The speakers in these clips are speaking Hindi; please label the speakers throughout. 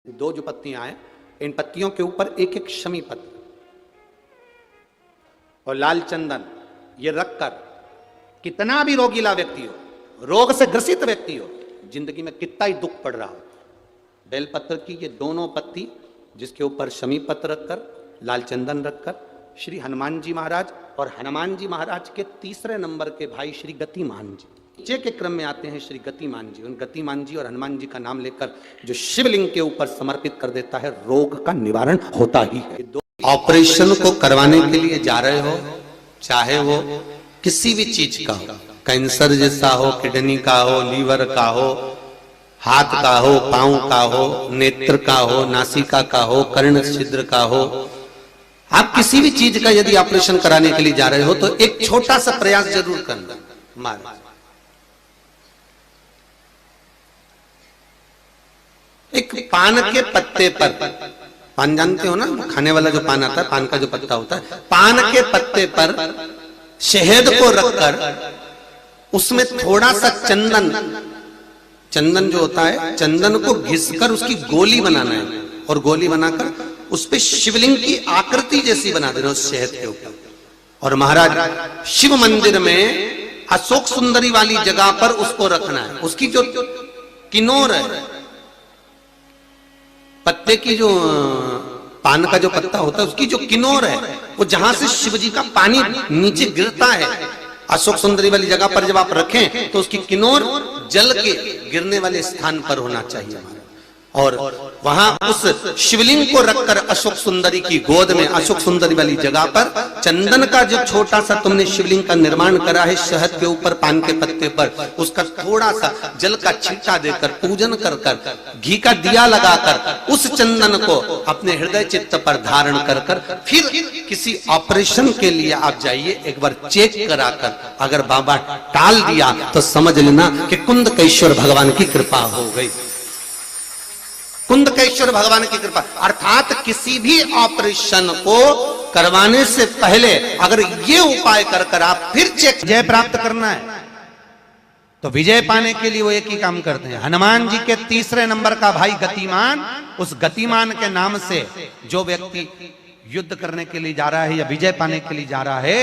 Speaker 1: दो जो पत्तियां हैं, इन पत्तियों के ऊपर एक एक शमी पत्र और लाल चंदन ये रखकर कितना भी रोगीला व्यक्ति हो, रोग से ग्रसित व्यक्ति हो, जिंदगी में कितना ही दुख पड़ रहा हो, बेलपत्र की ये दोनों पत्ती जिसके ऊपर शमी पत्र रखकर लाल चंदन रखकर श्री हनुमान जी महाराज और हनुमान जी महाराज के तीसरे नंबर के भाई श्री गतिमान जी नीचे के क्रम में आते हैं श्री गतिमान जी। उन गतिमान जी और हनुमान जी का नाम लेकर जो शिवलिंग के ऊपर समर्पित कर देता है, रोग का निवारण होता ही है। ऑपरेशन को करवाने के लिए जा रहे हो, चाहे वो किसी भी चीज का हो, कैंसर जैसा हो, किडनी का हो, लीवर का हो, हाथ का हो, पांव का हो, नेत्र का हो, नासिका का हो, कर्ण छिद्र का हो, आप किसी भी चीज का यदि ऑपरेशन कराने के लिए जा रहे हो तो एक छोटा सा प्रयास जरूर करना। मार एक पान के पत्ते पर, पान जानते हो ना, खाने वाला जो पान आता है, पान का जो पत्ता होता है, पान के पत्ते पर शहद को रखकर उसमें थोड़ा सा चंदन, चंदन जो होता है, चंदन को घिसकर उसकी गोली बनाना है और गोली बनाकर उस पे शिवलिंग की आकृति जैसी बना देना उस शहद के ऊपर। और महाराज शिव मंदिर में अशोक सुंदरी वाली जगह पर उसको रखना है। उसकी जो किनोर है, पत्ते की जो पान का जो पत्ता होता है उसकी जो किनोर है, वो जहां से शिव जी का पानी नीचे गिरता है, अशोक सुंदरी वाली जगह पर जब आप रखें तो उसकी किनोर जल के गिरने वाले स्थान पर होना चाहिए। और वहां उस शिवलिंग को रखकर अशोक सुंदरी की गोद में, अशोक सुंदरी वाली जगह पर चंदन का जो छोटा सा तुमने शिवलिंग का निर्माण करा है शहद के ऊपर, पान के पत्ते पर, उसका थोड़ा सा जल का छींटा देकर पूजन कर कर घी का दिया लगाकर उस चंदन को अपने हृदय चित्त पर धारण कर कर फिर किसी ऑपरेशन के लिए आप जाइए, एक बार चेक कराकर अगर बाबा टाल दिया तो समझ लेना कि कुंदकेश्वर भगवान की कृपा हो गई। कुंदकेश्वर भगवान की कृपा अर्थात किसी भी ऑपरेशन को करवाने से पहले अगर ये उपाय कर कर आप फिर चेक विजय प्राप्त करना है तो विजय पाने के लिए वो एक ही काम करते हैं। हनुमान जी के तीसरे नंबर का भाई गतिमान, उस गतिमान के नाम से जो व्यक्ति युद्ध करने के लिए जा रहा है या विजय पाने के लिए जा रहा है,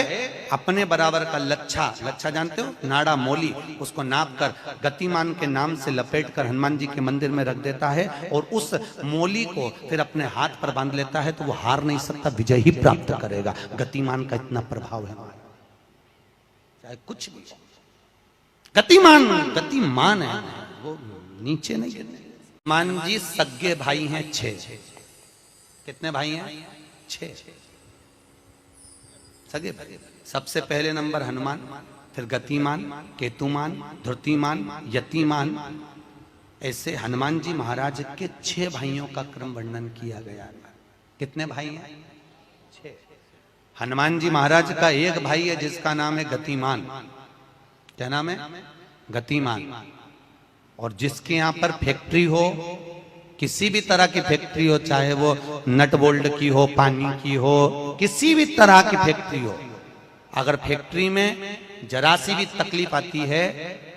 Speaker 1: अपने बराबर का लच्छा, लच्छा जानते हो, नाड़ा मोली, उसको नाप कर गतिमान के नाम से लपेट कर हनुमान जी के मंदिर में रख देता है और उस मोली को फिर अपने हाथ पर बांध लेता है तो वो हार नहीं सकता, विजय ही प्राप्त करेगा। गतिमान का इतना प्रभाव है, चाहे कुछ भी। गतिमान गतिमान है, वो नीचे नहीं है। हनुमान जी सगे भाई हैं 6। कितने भाई हैं? 6 सगे भाई। सबसे पहले नंबर हनुमान, फिर गतिमान, केतुमान, धृतिमान, यतिमान, ऐसे हनुमान जी महाराज के 6 भाइयों का क्रम वर्णन किया गया। कितने भाई हैं? 6। हनुमान जी महाराज का एक भाई है जिसका नाम है गतिमान। क्या नाम है? गतिमान। और जिसके यहां पर फैक्ट्री हो, किसी भी तरह की फैक्ट्री हो, चाहे वो नट बोल्ट की हो, पानी की हो, किसी भी तरह की फैक्ट्री हो, अगर फैक्ट्री में जरा सी भी तकलीफ आती है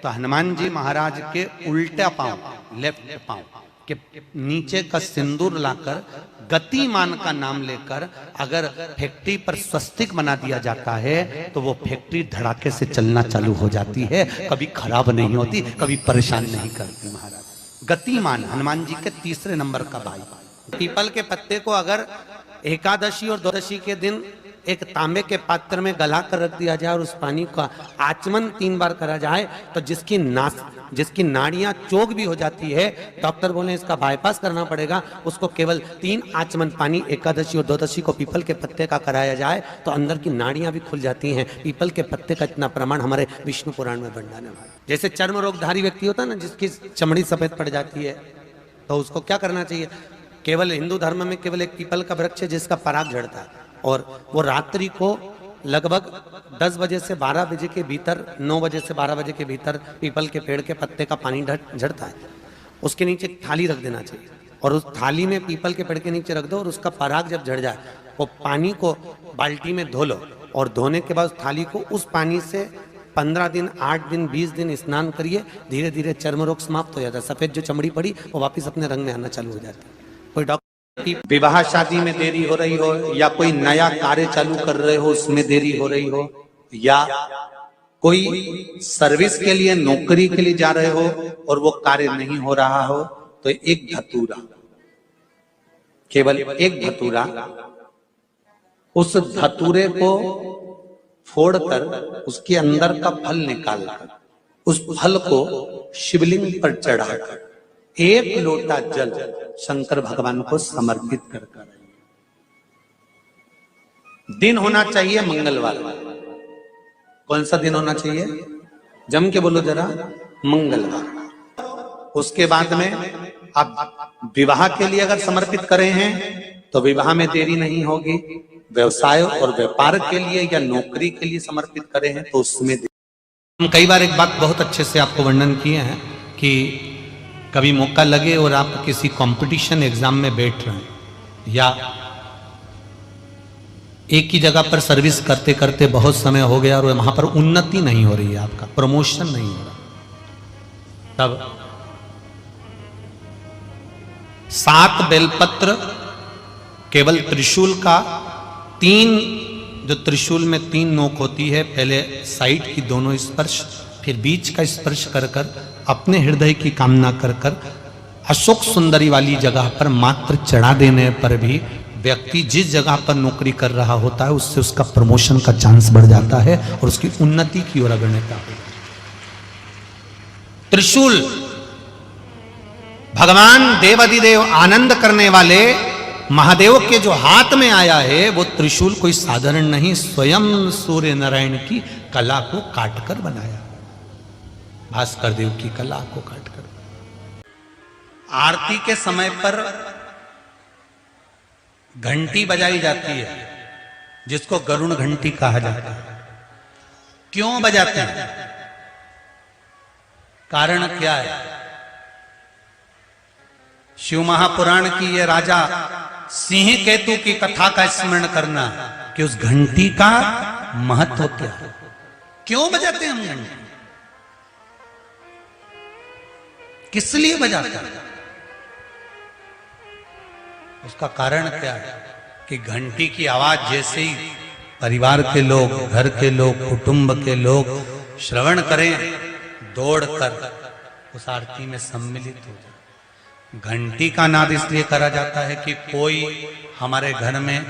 Speaker 1: तो हनुमान जी महाराज के उल्टा पांव, लेफ्ट पांव के नीचे का सिंदूर लाकर गतिमान का नाम लेकर अगर फैक्ट्री पर स्वस्तिक बना दिया जाता है तो वो फैक्ट्री धड़ाके से चलना चालू हो जाती है, कभी खराब नहीं होती, कभी परेशान नहीं करती। महाराज गतिमान हनुमान जी के तीसरे नंबर का भाई। पीपल के पत्ते को अगर एकादशी और द्वादशी के दिन एक तांबे के पात्र में गला कर रख दिया जाए और उस पानी का आचमन 3 बार करा जाए तो जिसकी नाड़ियां चोक भी हो जाती है, डॉक्टर बोले इसका बाईपास करना पड़ेगा, उसको केवल 3 आचमन पानी एकादशी और द्वादशी को पीपल के पत्ते का कराया जाए तो अंदर की नाड़ियां भी खुल जाती हैं। पीपल के पत्ते का इतना प्रमाण हमारे विष्णु पुराण में वर्णन है। जैसे चर्म रोगधारी व्यक्ति होता है ना, जिसकी चमड़ी सफेद पड़ जाती है, तो उसको क्या करना चाहिए? केवल हिंदू धर्म में केवल एक पीपल का वृक्ष है जिसका पराग झड़ता है और वो रात्रि को लगभग 10 बजे से 12 बजे के भीतर, 9 बजे से 12 बजे के भीतर पीपल के पेड़ के पत्ते का पानी झड़ता है। उसके नीचे थाली रख देना चाहिए और उस थाली में पीपल के पेड़ के नीचे रख दो और उसका पराग जब झड़ जाए वो पानी को बाल्टी में धो लो और धोने के बाद उस थाली को उस पानी से 15 दिन, 8 दिन, 20 दिन स्नान करिए, धीरे धीरे चर्म रोग समाप्त हो जाता है। सफेद जो चमड़ी पड़ी वो वापस अपने रंग में आना चालू हो जाता है। कोई डॉक्टर विवाह शादी में देरी हो रही हो, या कोई नया कार्य चालू कर रहे हो उसमें देरी हो रही हो, या कोई सर्विस के लिए नौकरी के लिए जा रहे हो और वो कार्य नहीं हो रहा हो, तो एक धतूरा, केवल एक धतूरा, उस धतूरे को फोड़कर उसके अंदर का फल निकालकर उस फल को शिवलिंग पर चढ़ाकर एक लोटा जल शंकर भगवान को समर्पित कर दिन होना चाहिए मंगलवार। कौन सा दिन होना चाहिए? जम के बोलो जरा, मंगलवार। उसके बाद में आप विवाह के लिए अगर समर्पित करे हैं तो विवाह में देरी नहीं होगी। व्यवसाय और व्यापार के लिए या नौकरी के लिए समर्पित करे हैं तो उसमें हम कई बार एक बात बहुत अच्छे से आपको वर्णन किए हैं कि कभी मौका लगे और आप किसी कंपटीशन एग्जाम में बैठ रहे हैं या एक ही जगह पर सर्विस करते करते बहुत समय हो गया और वहां पर उन्नति नहीं हो रही है, आपका प्रमोशन नहीं हो रहा, तब 7 बेलपत्र केवल त्रिशूल का 3, जो त्रिशूल में 3 नोक होती है, पहले साइड की दोनों स्पर्श, फिर बीच का स्पर्श कर कर अपने हृदय की कामना कर कर अशोक सुंदरी वाली जगह पर मात्र चढ़ा देने पर भी व्यक्ति जिस जगह पर नौकरी कर रहा होता है उससे उसका प्रमोशन का चांस बढ़ जाता है और उसकी उन्नति की ओर अग्रसर होता है। त्रिशूल भगवान देवाधिदेव आनंद करने वाले महादेव के जो हाथ में आया है वो त्रिशूल कोई साधारण नहीं, स्वयं सूर्य नारायण की कला को काटकर बनाया, भास्कर देव की कला को काटकर। आरती के समय पर घंटी बजाई जाती है जिसको गरुड़ घंटी कहा जाता है। क्यों बजाते हैं? कारण क्या है? शिव महापुराण की ये राजा सिंह केतु की कथा का स्मरण करना कि उस घंटी का महत्व क्या है, क्यों बजाते हैं हम घंटी, किस लिए बजाते हैं? उसका कारण क्या है कि घंटी की आवाज जैसे ही परिवार के लोग, घर के लोग, कुटुंब के लोग श्रवण करें, दौड़कर उस आरती में सम्मिलित हो जाए। घंटी का नाद इसलिए करा जाता है कि कोई हमारे घर में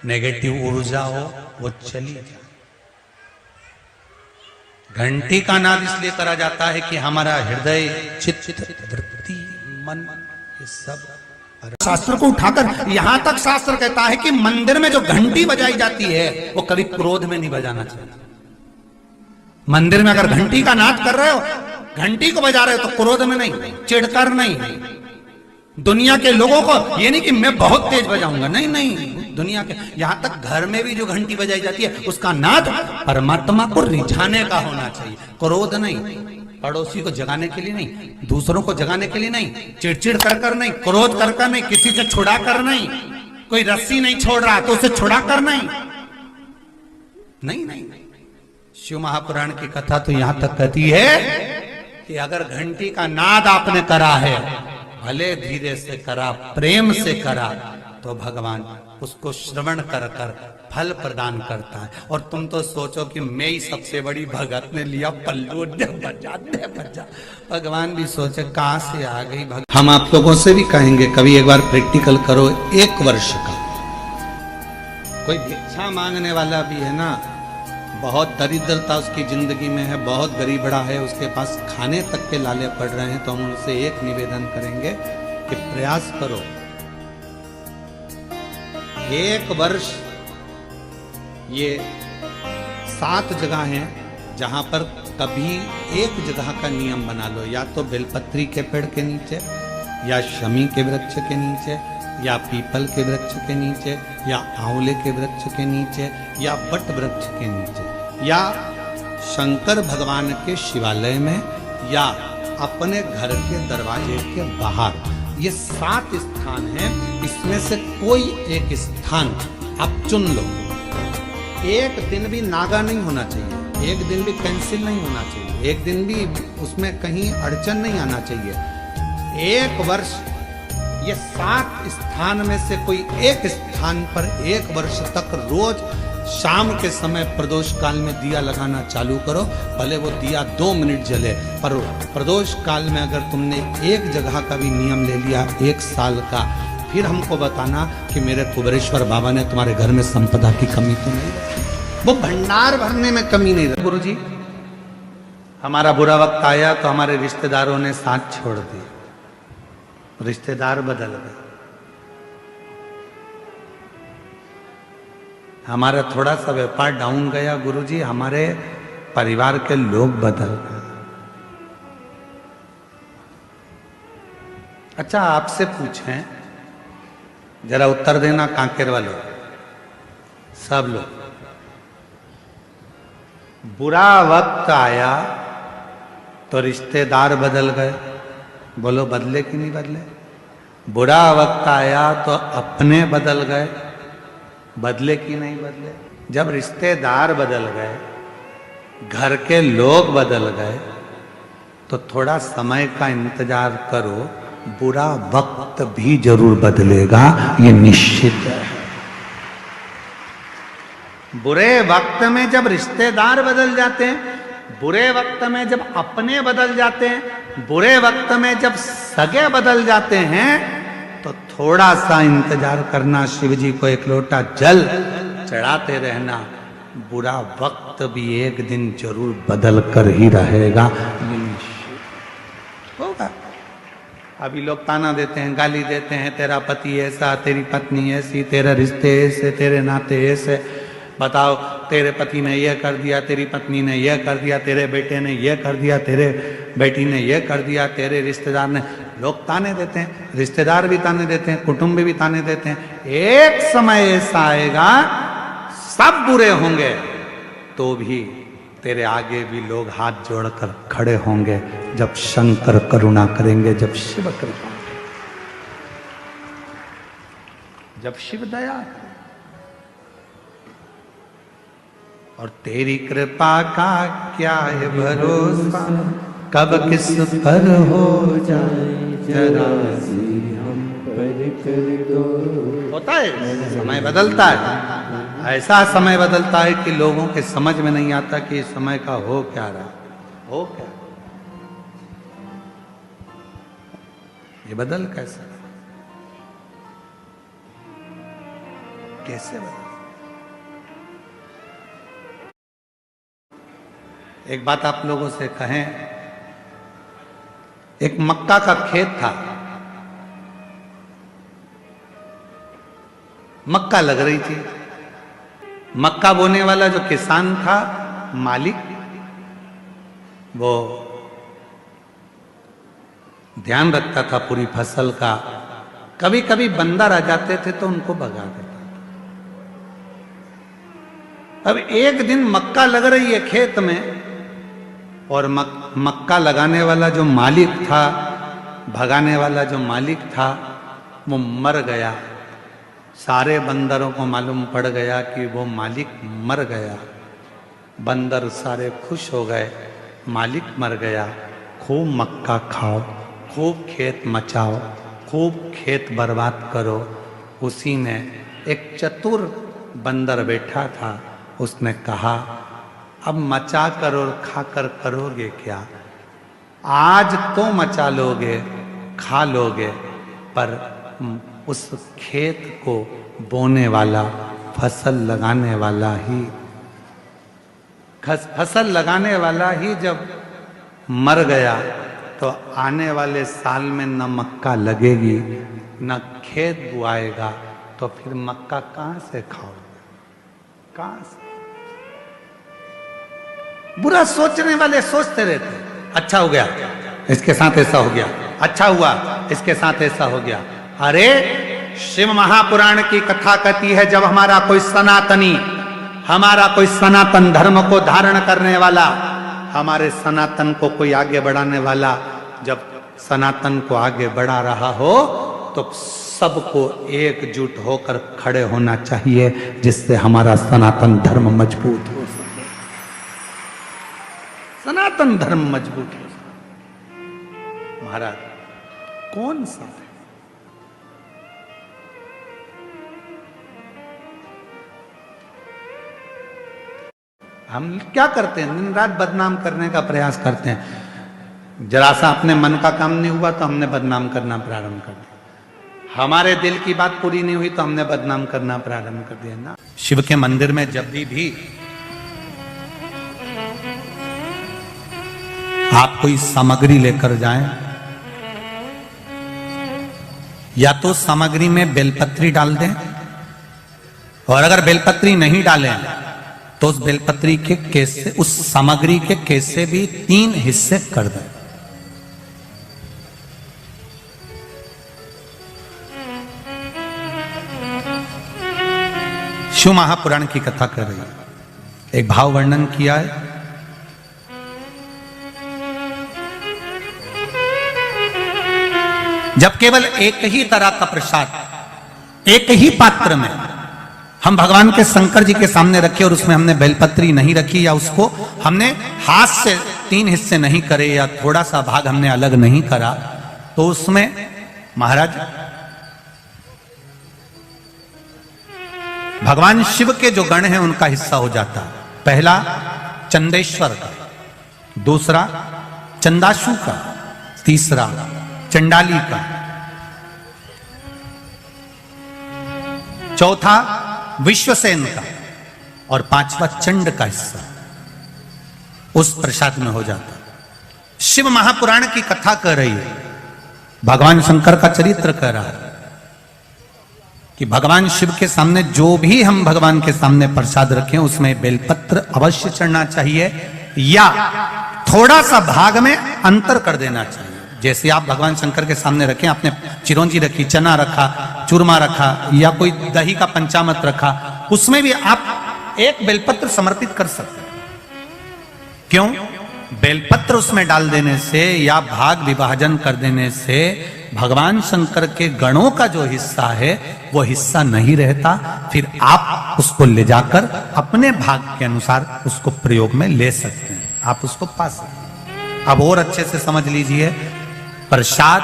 Speaker 1: नेगेटिव ऊर्जा हो वो चली जाए। घंटी का नाद इसलिए करा जाता है कि हमारा हृदय, चित्त, वृत्ति, मन, ये सब। शास्त्र को उठाकर यहां तक शास्त्र कहता है कि मंदिर में जो घंटी बजाई जाती है वो कभी क्रोध में नहीं बजाना चाहिए। मंदिर में अगर घंटी का नाद कर रहे हो, घंटी को बजा रहे हो तो क्रोध में नहीं, चिढ़कर नहीं। दुनिया के लोगों को ये नहीं कि मैं बहुत तेज बजाऊंगा, नहीं नहीं, दुनिया के यहां तक घर में भी जो घंटी बजाई जाती है उसका नाद परमात्मा को रिझाने का होना चाहिए, क्रोध नहीं, पड़ोसी को जगाने के लिए नहीं, दूसरों को जगाने के लिए नहीं, चिड़चिड़ कर कर नहीं, क्रोध कर कर नहीं, किसी से छुड़ा कर नहीं, कोई रस्सी नहीं छोड़ रहा तो उसे छुड़ा कर नहीं, नहीं नहीं। शिव महापुराण की कथा तो यहां तक कहती है कि अगर घंटी का नाद आपने करा है, भले धीरे से करा, प्रेम से करा, तो भगवान उसको श्रवण कर कर फल प्रदान करता है। और तुम तो सोचो कि मैं ही सबसे बड़ी भगत ने लिया पल्लू, बजा। भगवान भी सोचे कहां से आ गई भगत। हम आप लोगों से भी कहेंगे कभी एक बार प्रैक्टिकल करो, 1 वर्ष का। कोई भिक्षा मांगने वाला भी है ना, बहुत दरिद्रता उसकी जिंदगी में है, बहुत गरीबड़ा है, उसके पास खाने तक के लाले पड़ रहे हैं, तो हम उनसे एक निवेदन करेंगे कि प्रयास करो, 1 वर्ष ये 7 जगह हैं जहां पर कभी एक जगह का नियम बना लो, या तो बेलपत्री के पेड़ के नीचे, या शमी के वृक्ष के नीचे, या पीपल के वृक्ष के नीचे, या आंवले के वृक्ष के नीचे, या वट वृक्ष के नीचे, या शंकर भगवान के शिवालय में, या अपने घर के दरवाजे के बाहर। ये 7 स्थान हैं, इसमें से कोई एक स्थान आप चुन लो। एक दिन भी नागा नहीं होना चाहिए, एक दिन भी कैंसिल नहीं होना चाहिए, एक दिन भी उसमें कहीं अड़चन नहीं आना चाहिए। 1 वर्ष ये 7 स्थान में से कोई एक स्थान पर 1 वर्ष तक रोज शाम के समय प्रदोष काल में दिया लगाना चालू करो, भले वो दिया 2 मिनट जले, पर प्रदोष काल में अगर तुमने एक जगह का भी नियम ले लिया 1 साल का, फिर हमको बताना कि मेरे कुबेरेश्वर बाबा ने तुम्हारे घर में संपदा की कमी तो नहीं रखी, वो भंडार भरने में कमी नहीं रखी। गुरुजी, हमारा बुरा वक्त आया तो हमारे रिश्तेदारों ने साथ छोड़ दिया, रिश्तेदार बदल गए, हमारा थोड़ा सा व्यापार डाउन गया गुरुजी, हमारे परिवार के लोग बदल गए। अच्छा, आपसे पूछें, जरा उत्तर देना कांकेर वालों, सब लोग, बुरा वक्त आया तो रिश्तेदार बदल गए, बोलो बदले कि नहीं बदले? बुरा वक्त आया तो अपने बदल गए, बदले कि नहीं बदले? जब रिश्तेदार बदल गए, घर के लोग बदल गए, तो थोड़ा समय का इंतजार करो, बुरा वक्त भी जरूर बदलेगा, ये निश्चित है। बुरे वक्त में जब रिश्तेदार बदल जाते हैं, बुरे वक्त में जब अपने बदल जाते हैं, बुरे वक्त में जब सगे बदल जाते हैं, तो थोड़ा सा इंतजार करना, शिव जी को 1 लोटा जल चढ़ाते रहना, बुरा वक्त भी एक दिन जरूर बदल कर ही रहेगा, होगा। अभी लोग ताना देते हैं, गाली देते हैं, तेरा पति ऐसा, तेरी पत्नी ऐसी, तेरे रिश्ते ऐसे, तेरे नाते ऐसे, बताओ तेरे पति ने यह कर दिया, तेरी पत्नी ने यह कर दिया, तेरे बेटे ने यह कर दिया, तेरे बेटी ने यह कर दिया, तेरे रिश्तेदार ने, लोग ताने देते हैं, रिश्तेदार भी ताने देते हैं, कुटुंबी भी ताने देते हैं। एक समय ऐसा आएगा, सब बुरे होंगे तो भी तेरे आगे भी लोग हाथ जोड़कर खड़े होंगे, जब शंकर करुणा करेंगे, जब शिव कृपा, जब शिव दया, और तेरी कृपा का क्या है भरोसा, कब किस पर हो जाए जरा सी हम पर कर दो। होता है, समय बदलता है, ऐसा समय बदलता है कि लोगों के समझ में नहीं आता कि इस समय का हो क्या रहा, हो क्या, ये बदल कैसे बदल? एक बात आप लोगों से कहें, एक मक्का का खेत था, मक्का लग रही थी, मक्का बोने वाला जो किसान था, मालिक, वो ध्यान रखता था पूरी फसल का, कभी कभी बंदर आ जाते थे तो उनको भगा देता था। अब एक दिन मक्का लग रही है खेत में, और मक्का लगाने वाला जो मालिक था, भगाने वाला जो मालिक था, वो मर गया। सारे बंदरों को मालूम पड़ गया कि वो मालिक मर गया। बंदर सारे खुश हो गए, मालिक मर गया, खूब मक्का खाओ, खूब खेत मचाओ, खूब खेत बर्बाद करो। उसी में एक चतुर बंदर बैठा था, उसने कहा, अब मचा कर और खाकर करोगे क्या? आज तो मचा लोगे, खा लोगे, पर उस खेत को बोने वाला, फसल लगाने वाला ही, फसल लगाने वाला ही जब मर गया, तो आने वाले साल में न मक्का लगेगी, न खेत बुआएगा, तो फिर मक्का कहाँ से खाओगे, कहाँ से? बुरा सोचने वाले सोचते रहते, अच्छा हो गया इसके साथ ऐसा हो गया, अच्छा हुआ इसके साथ ऐसा हो गया। अरे शिव महापुराण की कथा कहती है, जब हमारा कोई सनातनी, हमारा कोई सनातन धर्म को धारण करने वाला, हमारे सनातन को कोई आगे बढ़ाने वाला, जब सनातन को आगे बढ़ा रहा हो, तो सबको एकजुट होकर खड़े होना चाहिए, जिससे हमारा सनातन धर्म मजबूत हो सके, सनातन धर्म मजबूत हो सके। महाराज कौन सा है? हम क्या करते हैं, दिन रात बदनाम करने का प्रयास करते हैं। जरा सा अपने मन का काम नहीं हुआ तो हमने बदनाम करना प्रारंभ कर दिया, हमारे दिल की बात पूरी नहीं हुई तो हमने बदनाम करना प्रारंभ कर दिया ना। शिव के मंदिर में जब भी आप कोई सामग्री लेकर जाएं, या तो सामग्री में बेलपत्री डाल दें, और अगर बेलपत्री नहीं डालें तो उस बेलपत्री के केस से, उस सामग्री के केस से भी 3 हिस्से कर दें। शिव महापुराण की कथा कर रही है, एक भाव वर्णन किया है। जब केवल एक ही तरह का प्रसाद एक ही पात्र में हम भगवान के शंकर जी के सामने रखे और उसमें हमने बेलपत्री नहीं रखी, या उसको हमने हाथ से 3 हिस्से नहीं करे, या थोड़ा सा भाग हमने अलग नहीं करा, तो उसमें महाराज भगवान शिव के जो गण हैं उनका हिस्सा हो जाता। पहला चंदेश्वर का, दूसरा चंदाशु का, तीसरा चंडाली का, चौथा विश्वसेन का, और 5वां चंड का हिस्सा उस प्रसाद में हो जाता। शिव महापुराण की कथा कर रही है, भगवान शंकर का चरित्र कह रहा है कि भगवान शिव के सामने जो भी हम भगवान के सामने प्रसाद रखें उसमें बेलपत्र अवश्य चढ़ना चाहिए, या थोड़ा सा भाग में अंतर कर देना चाहिए। जैसे आप भगवान शंकर के सामने रखें, आपने चिरौंजी रखी, चना रखा, चूरमा रखा, या कोई दही का पंचामृत रखा, उसमें भी आप एक बेलपत्र समर्पित कर सकते हैं। क्यों? बेलपत्र उसमें डाल देने से या भाग विभाजन कर देने से भगवान शंकर के गणों का जो हिस्सा है वो हिस्सा नहीं रहता, फिर आप उसको ले जाकर अपने भाग के अनुसार उसको प्रयोग में ले सकते हैं, आप उसको पा सकते हैं। अब और अच्छे से समझ लीजिए, प्रसाद,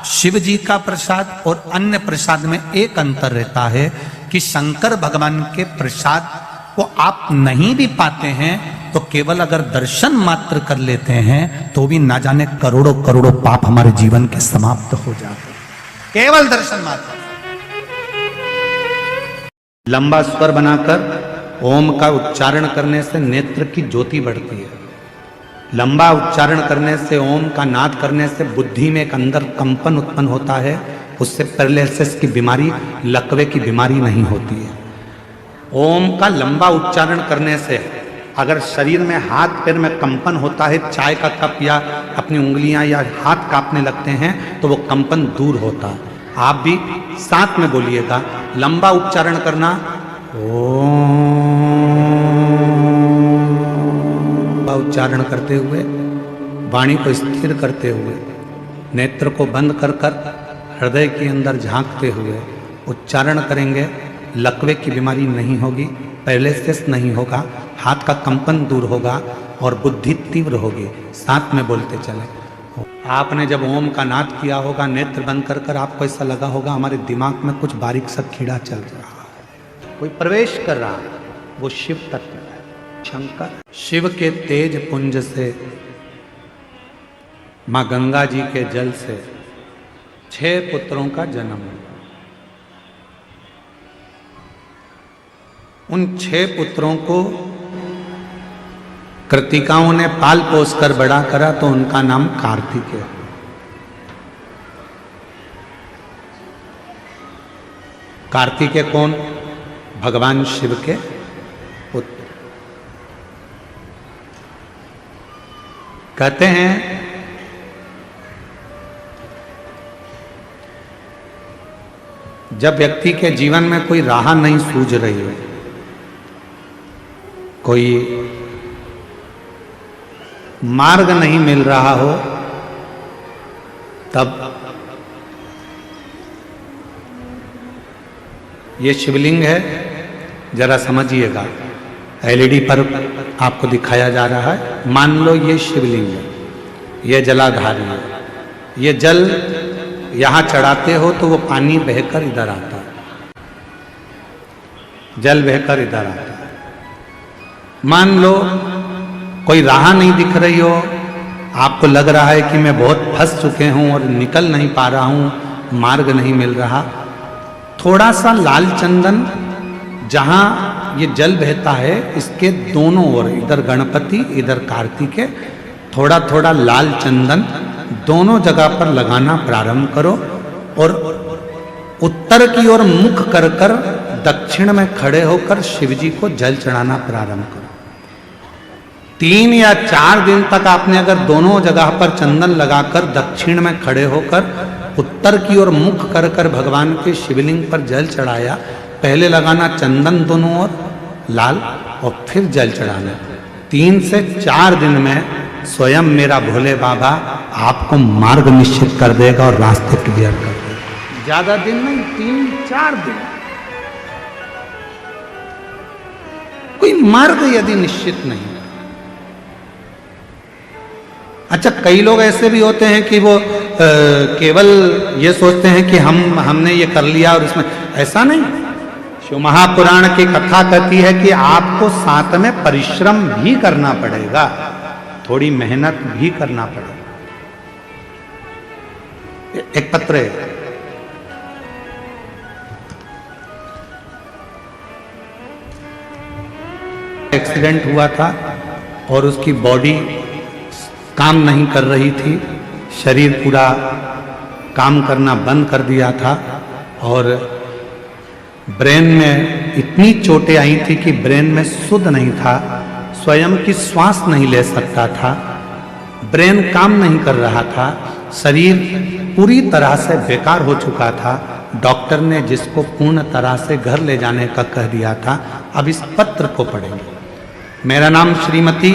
Speaker 1: शिव जी का प्रसाद और अन्य प्रसाद में एक अंतर रहता है कि शंकर भगवान के प्रसाद को आप नहीं भी पाते हैं तो केवल अगर दर्शन मात्र कर लेते हैं तो भी ना जाने करोड़ों करोड़ों पाप हमारे जीवन के समाप्त हो जाते हैं, केवल दर्शन मात्र। लंबा स्वर बनाकर ओम का उच्चारण करने से नेत्र की ज्योति बढ़ती है। लंबा उच्चारण करने से, ओम का नाद करने से बुद्धि में एक अंदर कंपन उत्पन्न होता है, उससे पैरालिसिस की बीमारी, लकवे की बीमारी नहीं होती है। ओम का लंबा उच्चारण करने से अगर शरीर में, हाथ पैर में कंपन होता है, चाय का कप या अपनी उंगलियां या हाथ कांपने लगते हैं तो वो कंपन दूर होता है। आप भी साथ में बोलिएगा, लंबा उच्चारण करना, उच्चारण करते हुए, वाणी को स्थिर करते हुए, नेत्र को बंद कर कर हृदय के अंदर झांकते हुए उच्चारण करेंगे। लकवे की बीमारी नहीं होगी, पैरालिसिस नहीं होगा, हाथ का कंपन दूर होगा और बुद्धि तीव्र होगी। साथ में बोलते चले। आपने जब ओम का नाद किया होगा, नेत्र बंद कर कर आपको ऐसा लगा होगा हमारे दिमाग में कुछ बारीक सा कीड़ा चल रहा है, कोई प्रवेश कर रहा है, वो शिव तत्व है, शंकर। शिव के तेज पुंज से, मां गंगा जी के जल से 6 पुत्रों का जन्म हुआ। उन 6 पुत्रों को कृतिकाओं ने पाल पोस कर बड़ा करा तो उनका नाम कार्तिक है। कार्तिकेय कौन? भगवान शिव के पुत्र। कहते हैं जब व्यक्ति के जीवन में कोई राह नहीं सूझ रही हो, कोई मार्ग नहीं मिल रहा हो, तब ये शिवलिंग है, जरा समझिएगा। एलईडी पर आपको दिखाया जा रहा है, मान लो ये शिवलिंग है, ये जलाधारी है, ये जल यहां चढ़ाते हो तो वो पानी बहकर इधर आता है, जल बहकर इधर आता है। मान लो कोई राह नहीं दिख रही हो, आपको लग रहा है कि मैं बहुत फंस चुके हूं और निकल नहीं पा रहा हूं, मार्ग नहीं मिल रहा, थोड़ा सा लाल चंदन जहां ये जल बहता है इसके दोनों ओर, इधर गणपति इधर कार्तिकेय, थोड़ा थोड़ा लाल चंदन दोनों जगह पर लगाना प्रारंभ करो और उत्तर की ओर मुख कर कर दक्षिण में खड़े होकर शिव जी को जल चढ़ाना प्रारंभ करो। 3 या 4 दिन तक आपने अगर दोनों जगह पर चंदन लगाकर दक्षिण में खड़े होकर उत्तर की ओर मुख कर कर भगवान के शिवलिंग पर जल चढ़ाया, पहले लगाना चंदन दोनों ओर लाल और फिर जल चढ़ाना। 3 से 4 दिन में स्वयं मेरा भोले बाबा आपको मार्ग निश्चित कर देगा और रास्ते क्लियर कर देगा। ज्यादा दिन नहीं, 3-4 दिन। कोई मार्ग यदि निश्चित नहीं। अच्छा, कई लोग ऐसे भी होते हैं कि वो केवल ये सोचते हैं कि हमने ये कर लिया और इसमें, ऐसा नहीं। शिव महापुराण की कथा कहती है कि आपको साथ में परिश्रम भी करना पड़ेगा, थोड़ी मेहनत भी करना पड़ेगा। एक पत्र है, एक्सीडेंट हुआ था और उसकी बॉडी काम नहीं कर रही थी, शरीर पूरा काम करना बंद कर दिया था और ब्रेन में इतनी चोटें आई थी कि ब्रेन में शुद्ध नहीं था, स्वयं की श्वास नहीं ले सकता था, ब्रेन काम नहीं कर रहा था, शरीर पूरी तरह से बेकार हो चुका था। डॉक्टर ने जिसको पूर्ण तरह से घर ले जाने का कह दिया था। अब इस पत्र को पढ़ेंगे। मेरा नाम श्रीमती